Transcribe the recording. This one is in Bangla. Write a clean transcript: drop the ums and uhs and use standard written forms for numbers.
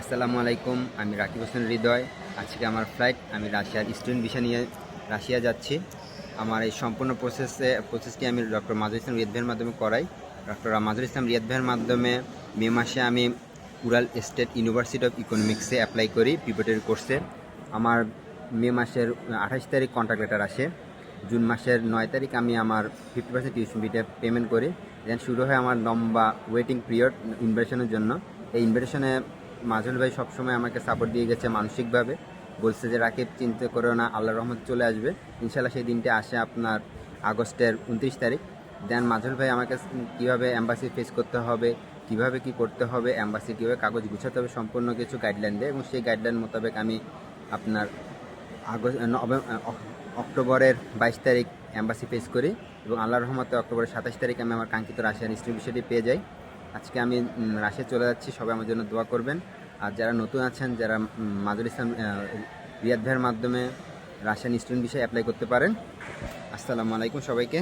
আসসালামু আলাইকুম, আমি রাকিব হোসেন হৃদয়। আজকে আমার ফ্লাইট, আমি রাশিয়ার স্টুডেন্ট ভিসা নিয়ে রাশিয়া যাচ্ছি। আমার এই সম্পূর্ণ প্রসেসটি আমি ডক্টর মাজুল ইসলাম রিয়াদ ভাইয়ের মাধ্যমে করাই। ডক্টর মাজুল ইসলাম রিয়াদ ভাইয়ের মাধ্যমে মে মাসে আমি উরাল স্টেট ইউনিভার্সিটি অফ ইকোনমিক্সে অ্যাপ্লাই করি প্রিপারেটরি কোর্সে। আমার মে মাসের 28 তারিখ কন্ট্রাক্ট লেটার আসে। জুন মাসের 9 তারিখ আমি আমার 50% টিউশন ফিটা পেমেন্ট করি। দেন শুরু হয় আমার লম্বা ওয়েটিং পিরিয়ড ইনভিটেশনের জন্য। এই ইনভিটেশনে মাজুল ভাই সবসময় আমাকে সাপোর্ট দিয়ে গেছে মানসিকভাবে। বলছে যে রাকিব, চিন্তা করো না, আল্লাহর রহমত চলে আসবে ইনশাল্লাহ। সেই দিনটা আসে আপনার আগস্টের 29 তারিখ। দেন মাজুল ভাই আমাকে কীভাবে অ্যাম্বাসি ফেস করতে হবে, কীভাবে কী করতে হবে, অ্যাম্বাসি কীভাবে কাগজ গুছাতে হবে, সম্পূর্ণ কিছু গাইডলাইন দেয় এবং সেই গাইডলাইন মোতাবেক আমি আপনার অক্টোবরের 22 তারিখ অ্যাম্বাসি ফেস করি এবং আল্লাহর রহমতে অক্টোবরের 27 তারিখ আমি আমার কাঙ্ক্ষিত রাশিয়ান স্টুডেন্ট ভিসাটি পেয়ে যাই। আজকে আমি রাশিয়া চলে যাচ্ছি, সবাই আমার জন্য দোয়া করবেন। আর যারা নতুন আছেন, যারা মাজুল ইসলাম রিয়াদ ভাইয়ের মাধ্যমে রাশিয়ান স্টুডেন্ট ভিসায় অ্যাপ্লাই করতে পারেন। আসসালামু আলাইকুম সবাইকে।